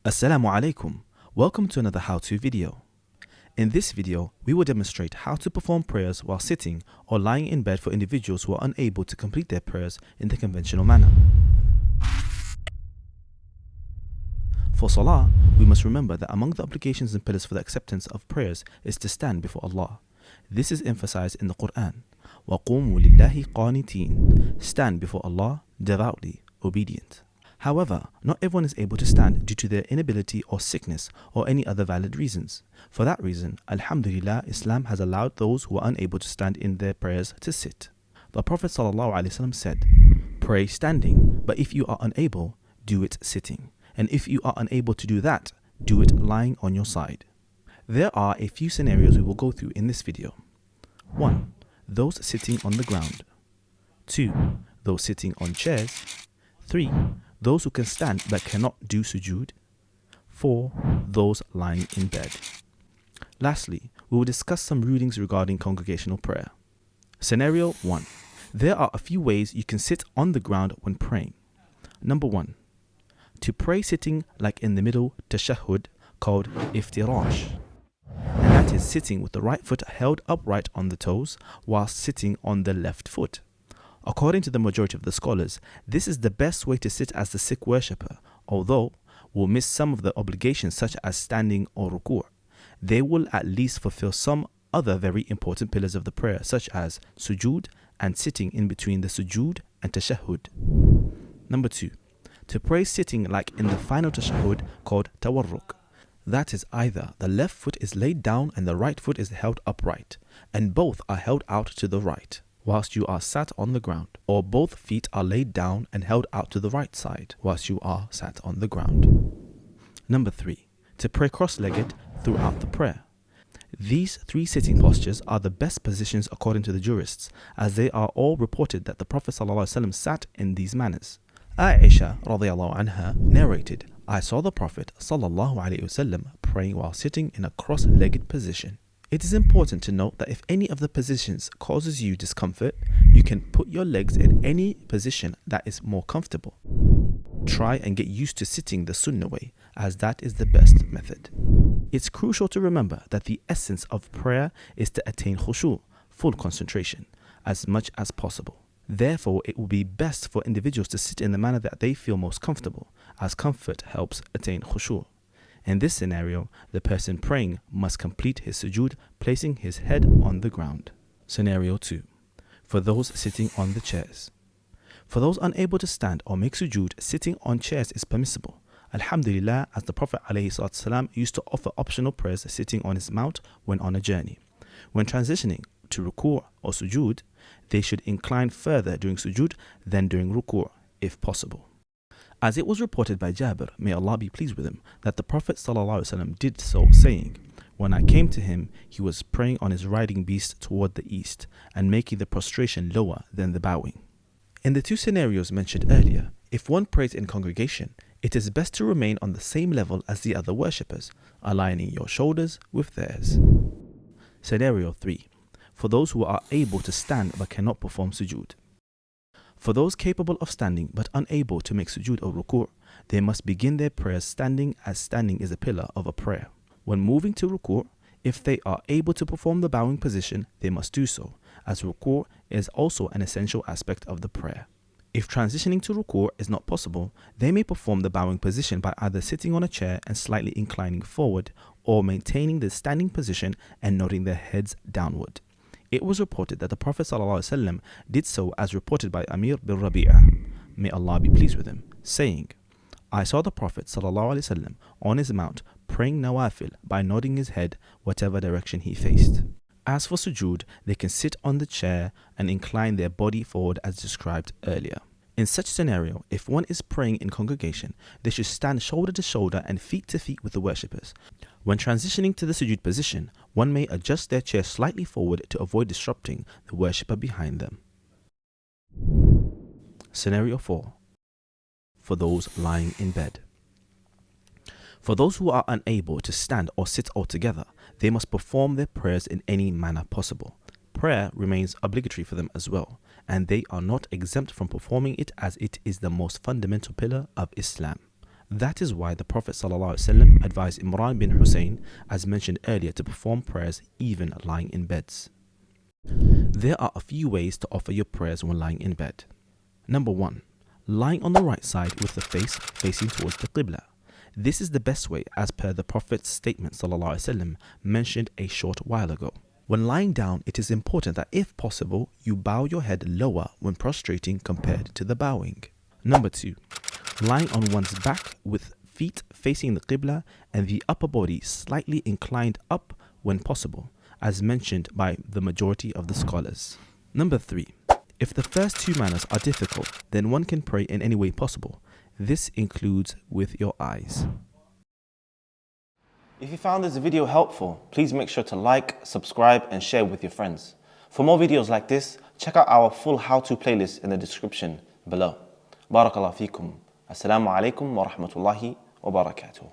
Assalamu alaikum. Welcome to another how-to video. In this video, we will demonstrate how to perform prayers while sitting or lying in bed for individuals who are unable to complete their prayers in the conventional manner. For Salah, we must remember that among the obligations and pillars for the acceptance of prayers is to stand before Allah. This is emphasized in the Quran. وَقُومُوا لِلَّهِ قَانِتِينَ. Stand before Allah, devoutly obedient. However, not everyone is able to stand due to their inability or sickness or any other valid reasons. For that reason, Alhamdulillah, Islam has allowed those who are unable to stand in their prayers to sit. The Prophet ﷺ said, "Pray standing, but if you are unable, do it sitting. And if you are unable to do that, do it lying on your side." There are a few scenarios we will go through in this video. 1. Those sitting on the ground. 2. Those sitting on chairs. 3. Those who can stand but cannot do sujood. 4. Those lying in bed. Lastly, we will discuss some rulings regarding congregational prayer. Scenario 1. There are a few ways you can sit on the ground when praying. Number 1. To pray sitting like in the middle tashahhud, called iftirash. And that is sitting with the right foot held upright on the toes whilst sitting on the left foot. According to the majority of the scholars, this is the best way to sit as the sick worshipper, although we'll miss some of the obligations such as standing or ruku'. They will at least fulfill some other very important pillars of the prayer such as sujood and sitting in between the sujood and tashahhud. Number 2. To pray sitting like in the final tashahhud called tawarruk. That is either the left foot is laid down and the right foot is held upright, and both are held out to the right whilst you are sat on the ground, or both feet are laid down and held out to the right side whilst you are sat on the ground. Number 3. To pray cross-legged throughout the prayer. These 3 sitting postures are the best positions according to the jurists, as they are all reported that the Prophet ﷺ sat in these manners. Aisha radiyallahu anha narrated, "I saw the Prophet ﷺ praying while sitting in a cross-legged position." It is important to note that if any of the positions causes you discomfort, you can put your legs in any position that is more comfortable. Try and get used to sitting the sunnah way, as that is the best method. It's crucial to remember that the essence of prayer is to attain khushu', full concentration, as much as possible. Therefore, it will be best for individuals to sit in the manner that they feel most comfortable, as comfort helps attain khushu'. In this scenario, the person praying must complete his sujood, placing his head on the ground. Scenario 2. For those sitting on the chairs. For those unable to stand or make sujood, sitting on chairs is permissible. Alhamdulillah, as the Prophet ﷺ used to offer optional prayers sitting on his mount when on a journey. When transitioning to ruku' or sujood, they should incline further during sujood than during ruku' if possible. As it was reported by Jabir, may Allah be pleased with him, that the Prophet ﷺ did so, saying, "When I came to him, he was praying on his riding beast toward the east and making the prostration lower than the bowing." In the 2 scenarios mentioned earlier, if one prays in congregation, it is best to remain on the same level as the other worshippers, aligning your shoulders with theirs. Scenario 3. For those who are able to stand but cannot perform sujood. For those capable of standing but unable to make sujood or ruku', they must begin their prayers standing, as standing is a pillar of a prayer. When moving to ruku', if they are able to perform the bowing position, they must do so, as ruku' is also an essential aspect of the prayer. If transitioning to ruku' is not possible, they may perform the bowing position by either sitting on a chair and slightly inclining forward, or maintaining the standing position and nodding their heads downward. It was reported that the Prophet ﷺ did so, as reported by Amir bin Rabi'ah, may Allah be pleased with him, saying, "I saw the Prophet ﷺ on his mount praying nawafil by nodding his head whatever direction he faced." As for sujood, they can sit on the chair and incline their body forward as described earlier. In such scenario, if one is praying in congregation, they should stand shoulder to shoulder and feet to feet with the worshippers. When transitioning to the sujood position, one may adjust their chair slightly forward to avoid disrupting the worshipper behind them. Scenario 4. For those lying in bed. For those who are unable to stand or sit altogether, they must perform their prayers in any manner possible. Prayer remains obligatory for them as well, and they are not exempt from performing it, as it is the most fundamental pillar of Islam. That is why the Prophet ﷺ advised Imran bin Hussein, as mentioned earlier, to perform prayers even lying in beds. There are a few ways to offer your prayers when lying in bed. Number 1. Lying on the right side with the face facing towards the Qibla. This is the best way as per the Prophet's statement ﷺ mentioned a short while ago. When lying down, it is important that if possible, you bow your head lower when prostrating compared to the bowing. Number 2. Lying on one's back with feet facing the Qibla and the upper body slightly inclined up when possible, as mentioned by the majority of the scholars. Number 3. If the first two manners are difficult, then one can pray in any way possible. This includes with your eyes. If you found this video helpful, please make sure to like, subscribe and share with your friends. For more videos like this, check out our full how-to playlist in the description below. Barakallahu feekum. Assalamu alaikum wa rahmatullahi wa barakatuh.